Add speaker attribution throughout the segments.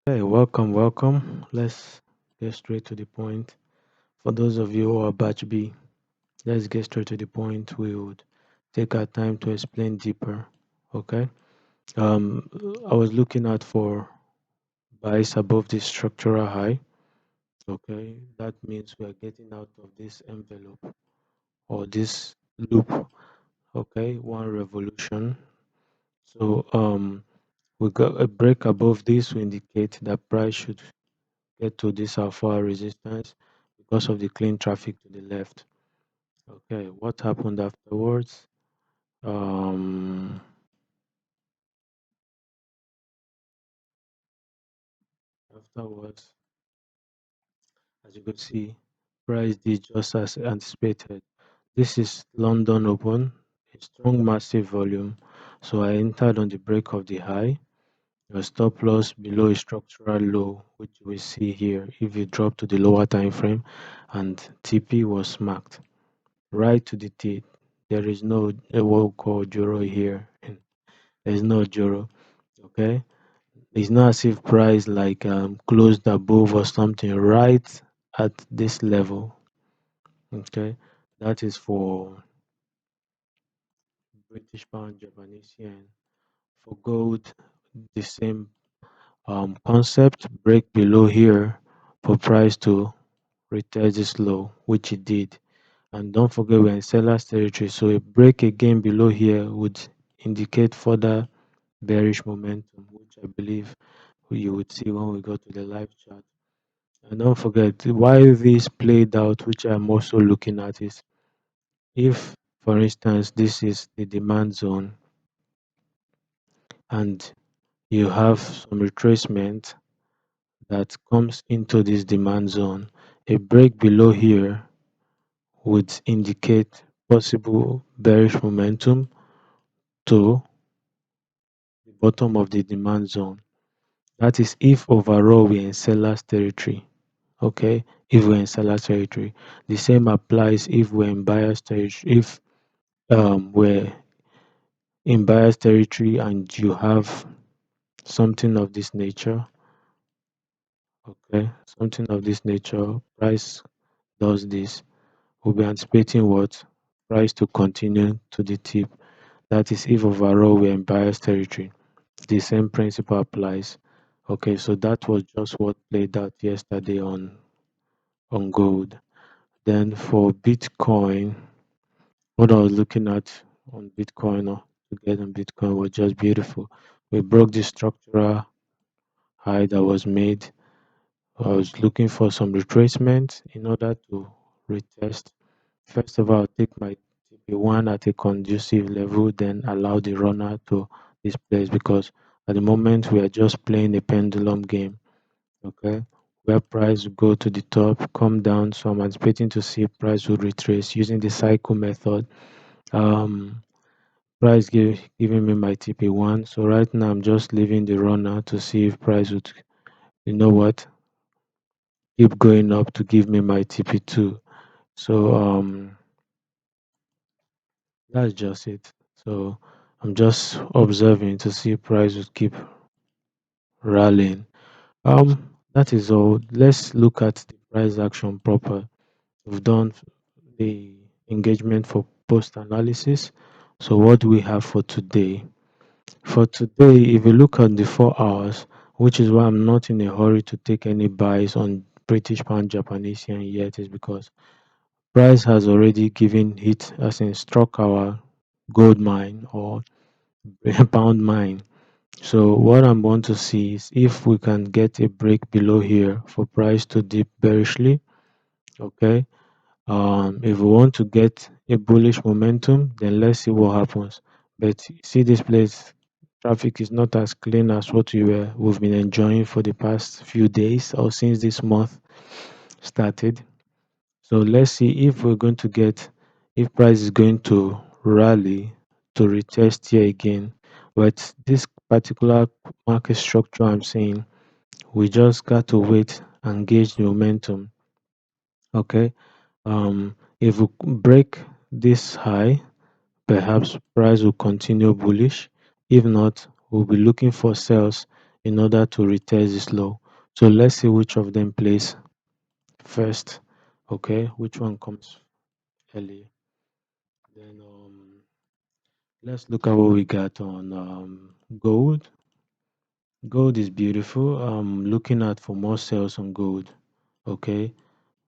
Speaker 1: Hey, welcome. Let's get straight to the point. For those of you who are batch B, let's get straight to the point. We would take our time to explain deeper. Okay. Um, I was looking out for buys above this structural high. Okay, that means we are getting out of this envelope or this loop. Okay, one revolution. So we got a break above this will indicate that price should get to this alpha resistance because of the clean traffic to the left. Okay, what happened afterwards? Um, Afterwards, as you could see, price did just as anticipated. This is London Open, a strong massive volume. So I entered on the break of the high. Your stop loss below a structural low, which we see here if you drop to the lower time frame, and TP was smacked right to the teeth. There is no a word called Joro here. There's no Joro. Okay. It's not as if price like closed above or something right at this level. Okay. That is for British pound, Japanese yen. For gold, the same concept. Break below here for price to retest this low, which it did. And don't forget we're in seller's territory. So a break again below here would indicate further bearish momentum, which I believe you would see when we go to the live chart. And don't forget, why this played out, which I'm also looking at, is if, for instance, this is the demand zone and you have some retracement that comes into this demand zone, a break below here would indicate possible bearish momentum to the bottom of the demand zone. That is if overall we're in seller's territory. Okay, if we're in seller territory. The same applies if we're in buyer's territory. If we're in buyer's territory and you have something of this nature, okay, something of this nature, price does this. We'll be anticipating what? Price to continue to the tip. That is if overall we're in buyer's territory. The same principle applies. Okay, so that was just what played out yesterday on gold. Then for Bitcoin, what I was looking at on Bitcoin or to get on Bitcoin was just beautiful. We broke the structural high that was made. I was looking for some retracement in order to retest. First of all, take my TP1 at a conducive level, then allow the runner to displace because at the moment we are just playing a pendulum game. Okay, where price will go to the top, come down. So I'm anticipating to see price will retrace using the cycle method. Um, Price giving me my TP1. So right now I'm just leaving the runner to see if price would, you know what, keep going up to give me my TP2. So that's just it. So I'm just observing to see if price would keep rallying. That is all. Let's look at the price action proper. We've done the engagement for post analysis. So what do we have for today? For today, if you look at the 4 hours, which is why I'm not in a hurry to take any buys on British pound Japanese yen yet, is because price has already given hit as in struck our gold mine or pound mine. So what I'm going to see is if we can get a break below here for price to dip bearishly. Okay. If we want to get a bullish momentum, then let's see what happens. But see this place, traffic is not as clean as what we've been enjoying for the past few days or since this month started. So let's see if we're going to get if price is going to rally to retest here again. But this particular market structure I'm saying, we just got to wait and gauge the momentum. Okay. If we break this high, perhaps price will continue bullish. If not, we'll be looking for sales in order to retest this low. So let's see which of them plays first. Okay, which one comes early? Then let's look at what we got on gold. Gold is beautiful. I'm looking at for more sales on gold. Okay,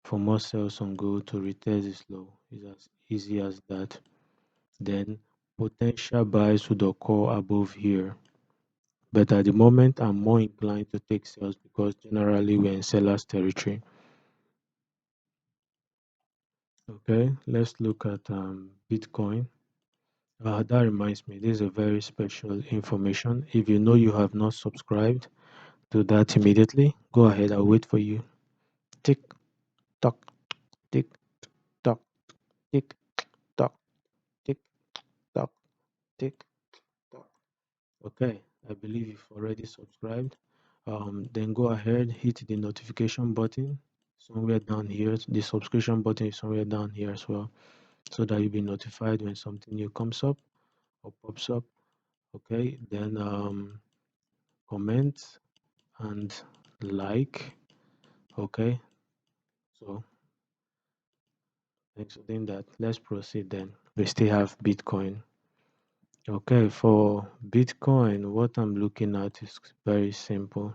Speaker 1: for more sales on gold to retest this low is as easy as that. Then potential buys would occur above here. But at the moment, I'm more inclined to take sales because generally we're in seller's territory. Okay, let's look at Bitcoin. That reminds me, this is a very special information. If you know you have not subscribed, do that immediately. Go ahead, I'll wait for you. Tick tock, tick tock, tick tock, tick tock, tick tock. Okay, I believe you've already subscribed. Then go ahead, hit the notification button somewhere down here. The subscription button is somewhere down here as well, so that you'll be notified when something new comes up or pops up. Okay, then comment and like. Okay, so thanks for doing that. Let's proceed then. We still have Bitcoin. Okay, for Bitcoin, what I'm looking at is very simple.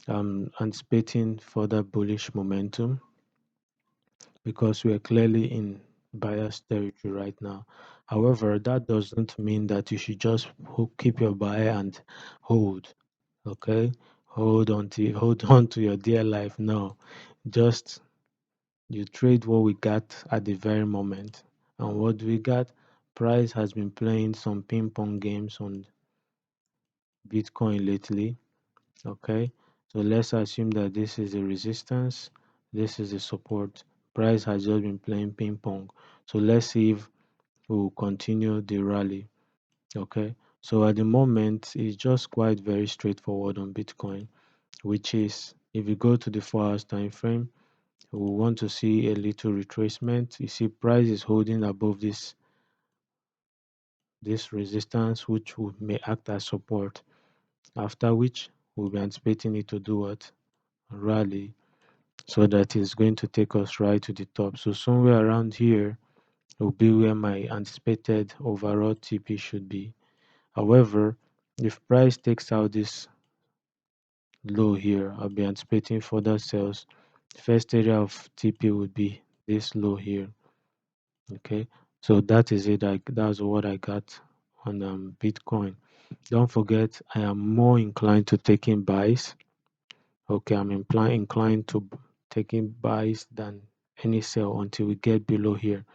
Speaker 1: I'm anticipating further bullish momentum because we are clearly in buyer's territory right now. However, that doesn't mean that you should just keep your buy and hold. Okay, hold on to your dear life. No, just you trade what we got at the very moment. And what we got, price has been playing some ping pong games on Bitcoin lately. Okay, so let's assume that this is a resistance, this is a support. Price has just been playing ping pong. So let's see if we will continue the rally. Okay, so at the moment, it's just quite very straightforward on Bitcoin, which is if you go to the 4 hours time frame, we want to see a little retracement. You see, price is holding above this resistance, which may act as support. After which, we'll be anticipating it to do what? Rally, so that is going to take us right to the top. So somewhere around here will be where my anticipated overall TP should be. However, if price takes out this low here, I'll be anticipating further sales. First area of TP would be this low here. Okay, so that is it. That's what I got on Bitcoin. Don't forget, I am more inclined to taking buys. Okay, I'm inclined to taking buys than any sell until we get below here.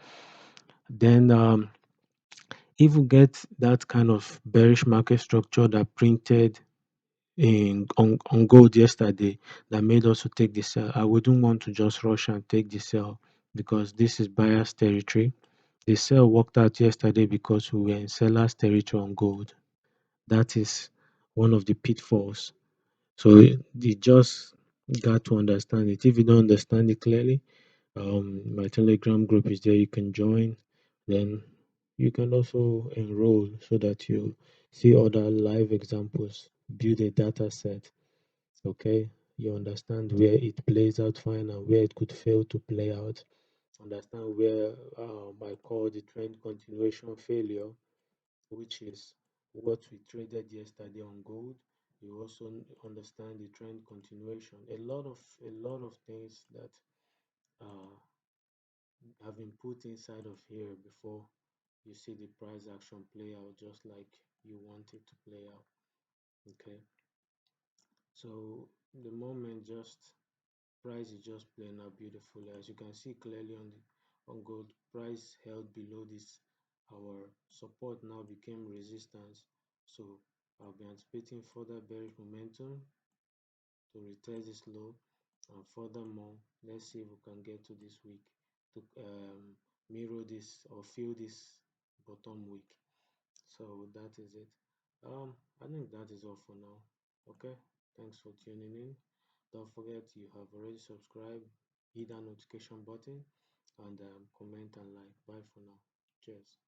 Speaker 1: Then if we get that kind of bearish market structure that printed on gold yesterday that made us to take the sell, I wouldn't want to just rush and take the sell because this is buyer's territory. The sell worked out yesterday because we were in seller's territory on gold. That is one of the pitfalls. So you just got to understand it. If you don't understand it clearly, my Telegram group is there. You can join. Then you can also enroll so that you see other live examples, build a data set. Okay, you understand where it plays out fine and where it could fail to play out. Understand where I call the trend continuation failure, which is what we traded yesterday on gold. You also understand the trend continuation. A lot of things that uh, have been put inside of here before you see the price action play out just like you want it to play out. Okay, so the moment just price is just playing out beautifully. As you can see clearly on gold, price held below this our support now became resistance. So I'll be anticipating further bearish momentum to retest this low, and furthermore, let's see if we can get to this week to mirror this or fill this bottom week. So that is it. I think that is all for now. Okay, thanks for tuning in. Don't forget you have already subscribed, hit that notification button, and comment and like. Bye for now. Cheers.